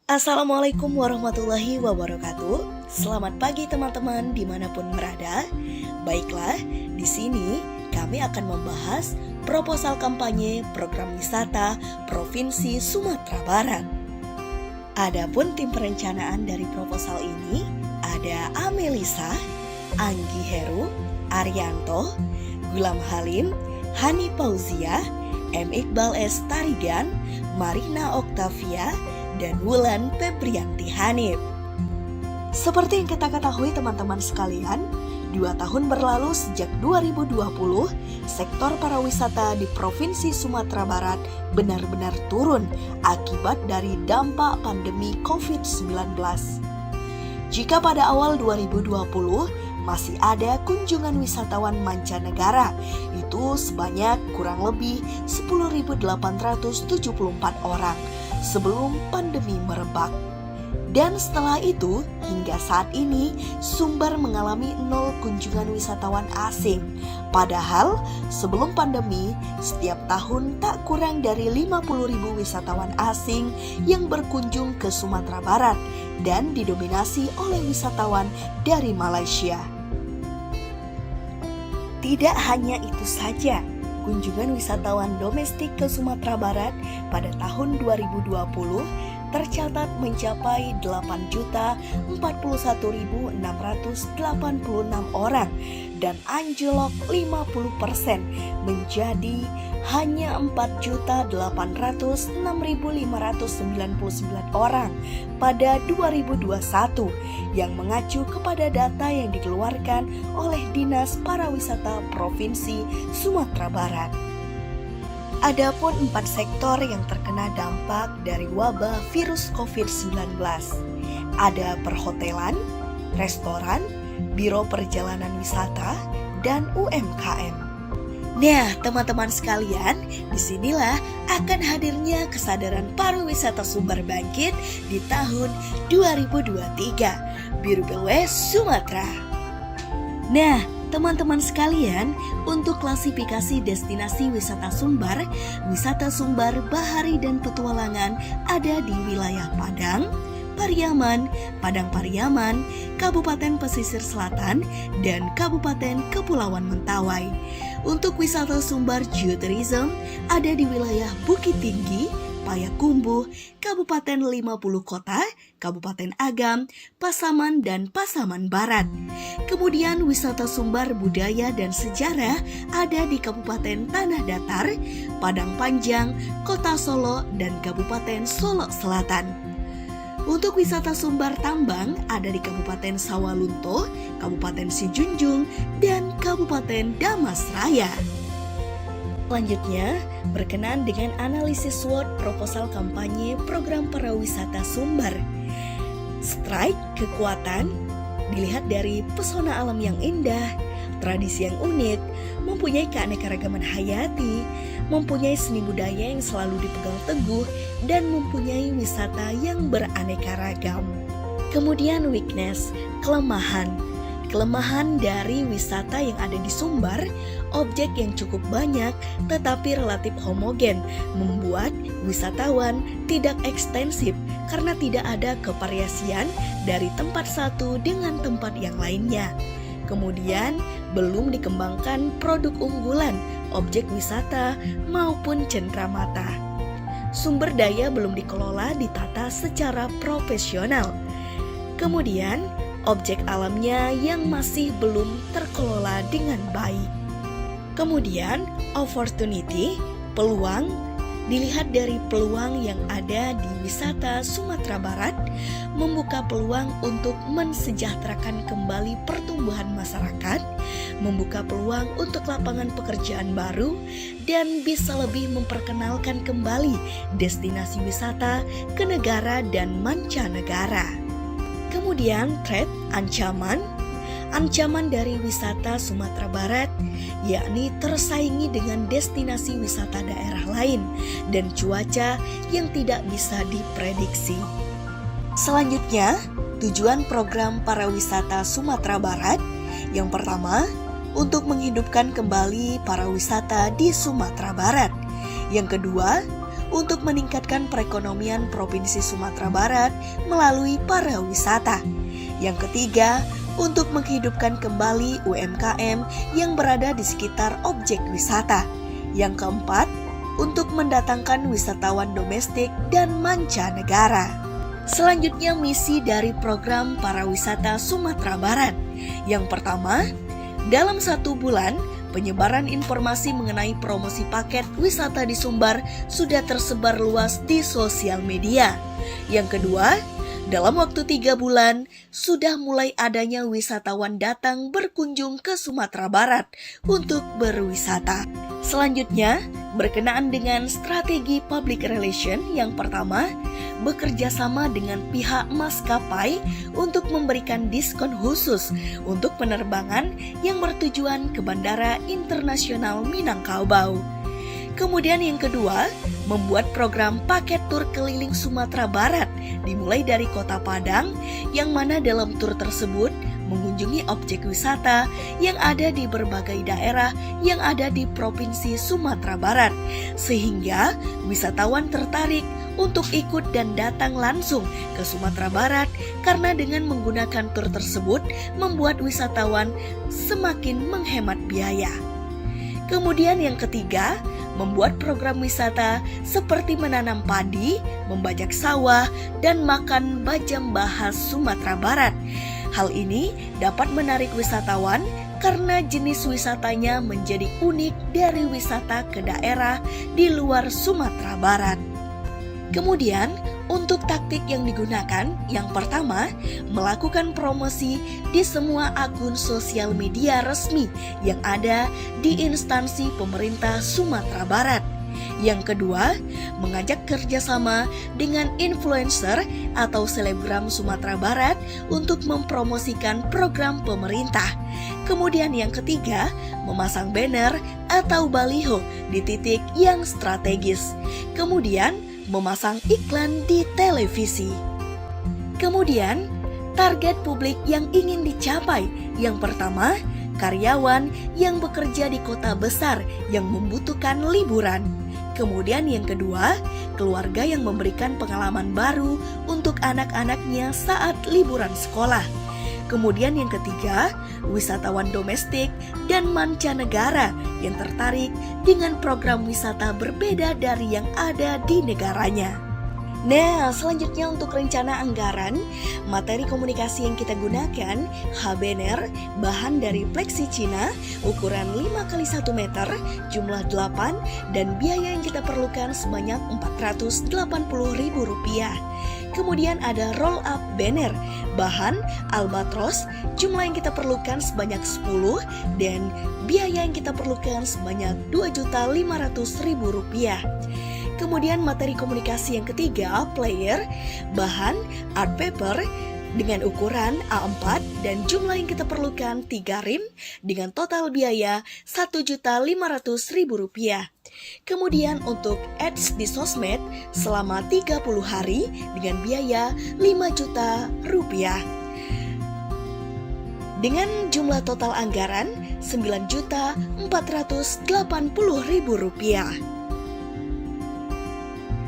Assalamualaikum warahmatullahi wabarakatuh. Selamat pagi teman-teman dimanapun berada. Baiklah, di sini kami akan membahas proposal kampanye program wisata Provinsi Sumatera Barat. Adapun tim perencanaan dari proposal ini ada Amelisa, Anggi Heru, Arianto, Gulam Halim, Hani Pauzia, M. Iqbal S. Tarigan, Marina Oktavia, dan Wulan Febrianti Hanif. Seperti yang kita ketahui teman-teman sekalian, 2 tahun berlalu sejak 2020, sektor pariwisata di Provinsi Sumatera Barat benar-benar turun akibat dari dampak pandemi COVID-19. Jika pada awal 2020 masih ada kunjungan wisatawan mancanegara, itu sebanyak kurang lebih 10.874 orang sebelum pandemi merebak. Dan setelah itu, hingga saat ini, Sumbar mengalami 0 kunjungan wisatawan asing. Padahal, sebelum pandemi, setiap tahun tak kurang dari 50.000 wisatawan asing yang berkunjung ke Sumatera Barat dan didominasi oleh wisatawan dari Malaysia. Tidak hanya itu saja, kunjungan wisatawan domestik ke Sumatera Barat pada tahun 2020 tercatat mencapai 8.041.686 orang dan anjlok 50% menjadi hanya 4.806.599 orang pada 2021 yang mengacu kepada data yang dikeluarkan oleh Dinas Pariwisata Provinsi Sumatera Barat. Adapun 4 sektor yang terkena dampak dari wabah virus COVID-19, ada perhotelan, restoran, biro perjalanan wisata, dan UMKM. Nah, teman-teman sekalian, disinilah akan hadirnya kesadaran pariwisata Sumbar bangkit di tahun 2023, Biru BW Sumatera. Nah, teman-teman sekalian, untuk klasifikasi destinasi wisata Sumbar Bahari dan Petualangan ada di wilayah Padang, Pariaman, Padang Pariaman, Kabupaten Pesisir Selatan, dan Kabupaten Kepulauan Mentawai. Untuk wisata Sumbar Geotourism ada di wilayah Bukit Tinggi, Payakumbuh, Kabupaten 50 Kota, Kabupaten Agam, Pasaman, dan Pasaman Barat. Kemudian wisata Sumbar Budaya dan Sejarah ada di Kabupaten Tanah Datar, Padang Panjang, Kota Solo, dan Kabupaten Solo Selatan. Untuk wisata Sumbar Tambang ada di Kabupaten Sawalunto, Kabupaten Sijunjung, dan Kabupaten Damasraya. Selanjutnya, berkenaan dengan analisis SWOT proposal kampanye program pariwisata Sumbar. Strike kekuatan dilihat dari pesona alam yang indah, tradisi yang unik, mempunyai keanekaragaman hayati, mempunyai seni budaya yang selalu dipegang teguh, dan mempunyai wisata yang beraneka ragam. Kemudian weakness, kelemahan. Kelemahan dari wisata yang ada di Sumbar, objek yang cukup banyak tetapi relatif homogen, membuat wisatawan tidak ekstensif karena tidak ada kevariasian dari tempat satu dengan tempat yang lainnya. Kemudian, belum dikembangkan produk unggulan, objek wisata maupun cenderamata. Sumber daya belum dikelola ditata secara profesional. Kemudian, objek alamnya yang masih belum terkelola dengan baik. Kemudian, opportunity, peluang, dilihat dari peluang yang ada di wisata Sumatera Barat, membuka peluang untuk mensejahterakan kembali pertumbuhan masyarakat, membuka peluang untuk lapangan pekerjaan baru, dan bisa lebih memperkenalkan kembali destinasi wisata ke negara dan mancanegara. Kemudian threat, ancaman dari wisata Sumatera Barat, yakni tersaingi dengan destinasi wisata daerah lain dan cuaca yang tidak bisa diprediksi. Selanjutnya, tujuan program pariwisata Sumatera Barat. Yang pertama, untuk menghidupkan kembali pariwisata di Sumatera Barat. Yang kedua, untuk meningkatkan perekonomian Provinsi Sumatera Barat melalui pariwisata. Yang ketiga, untuk menghidupkan kembali UMKM yang berada di sekitar objek wisata. Yang keempat, untuk mendatangkan wisatawan domestik dan mancanegara. Selanjutnya, misi dari program pariwisata Sumatera Barat. Yang pertama, dalam 1 bulan, penyebaran informasi mengenai promosi paket wisata di Sumbar sudah tersebar luas di sosial media. Yang kedua, dalam waktu 3 bulan, sudah mulai adanya wisatawan datang berkunjung ke Sumatera Barat untuk berwisata. Selanjutnya, berkenaan dengan strategi public relation, yang pertama, bekerja sama dengan pihak maskapai untuk memberikan diskon khusus untuk penerbangan yang bertujuan ke Bandara Internasional Minangkabau. Kemudian yang kedua, membuat program paket tur keliling Sumatera Barat dimulai dari Kota Padang, yang mana dalam tur tersebut mengunjungi objek wisata yang ada di berbagai daerah yang ada di Provinsi Sumatera Barat, sehingga wisatawan tertarik untuk ikut dan datang langsung ke Sumatera Barat karena dengan menggunakan tur tersebut membuat wisatawan semakin menghemat biaya. Kemudian yang ketiga, membuat program wisata seperti menanam padi, membajak sawah, dan makan bajam bahas Sumatera Barat. Hal ini dapat menarik wisatawan karena jenis wisatanya menjadi unik dari wisata ke daerah di luar Sumatera Barat. Kemudian, untuk taktik yang digunakan, yang pertama, melakukan promosi di semua akun sosial media resmi yang ada di instansi pemerintah Sumatera Barat. Yang kedua, mengajak kerjasama dengan influencer atau selebgram Sumatera Barat untuk mempromosikan program pemerintah. Kemudian yang ketiga, memasang banner atau baliho di titik yang strategis. Kemudian, memasang iklan di televisi. Kemudian, target publik yang ingin dicapai. Yang pertama, karyawan yang bekerja di kota besar yang membutuhkan liburan. Kemudian yang kedua, keluarga yang memberikan pengalaman baru untuk anak-anaknya saat liburan sekolah. Kemudian yang ketiga, wisatawan domestik dan mancanegara yang tertarik dengan program wisata berbeda dari yang ada di negaranya. Nah, selanjutnya untuk rencana anggaran, materi komunikasi yang kita gunakan, H-banner, bahan dari plexi Cina, ukuran 5x1 meter, jumlah 8, dan biaya yang kita perlukan sebanyak Rp480.000. Kemudian ada roll up banner, bahan albatros, jumlah yang kita perlukan sebanyak 10, dan biaya yang kita perlukan sebanyak Rp2.500.000. Kemudian materi komunikasi yang ketiga, player, bahan art paper dengan ukuran A4 dan jumlah yang kita perlukan 3 rim dengan total biaya Rp1.500.000. Kemudian untuk ads di sosmed selama 30 hari dengan biaya Rp5 juta. Dengan jumlah total anggaran Rp9.480.000.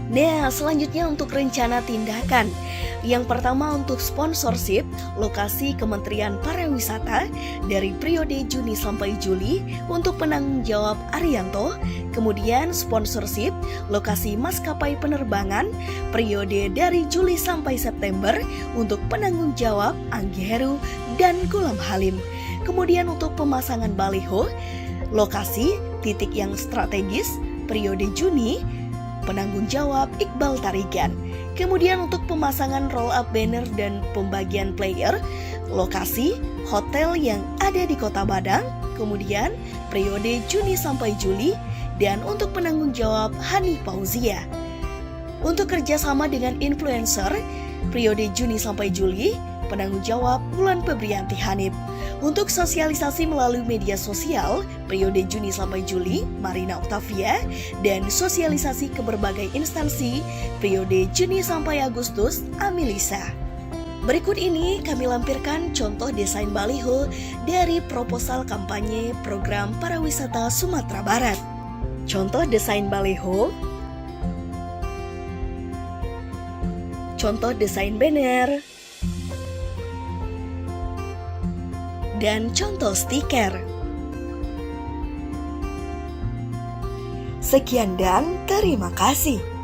Nah, selanjutnya untuk rencana tindakan. Yang pertama untuk sponsorship lokasi Kementerian Pariwisata dari periode Juni sampai Juli untuk penanggung jawab Arianto. Kemudian sponsorship lokasi maskapai penerbangan periode dari Juli sampai September untuk penanggung jawab Anggi Heru dan Gulam Halim. Kemudian untuk pemasangan baliho lokasi titik yang strategis periode Juni, penanggung jawab Iqbal Tarigan. Kemudian untuk pemasangan roll up banner dan pembagian player, lokasi hotel yang ada di Kota Padang, kemudian periode Juni sampai Juli, dan untuk penanggung jawab Hani Fauzia. Untuk kerjasama dengan influencer, periode Juni sampai Juli, penanggung jawab Wulan Febrianti Hanif. Untuk sosialisasi melalui media sosial, periode Juni sampai Juli, Marina Octavia, dan sosialisasi ke berbagai instansi, periode Juni sampai Agustus, Amilisa. Berikut ini kami lampirkan contoh desain baliho dari proposal kampanye program pariwisata Sumatera Barat. Contoh desain baliho. contoh desain banner, dan contoh stiker. Sekian dan terima kasih.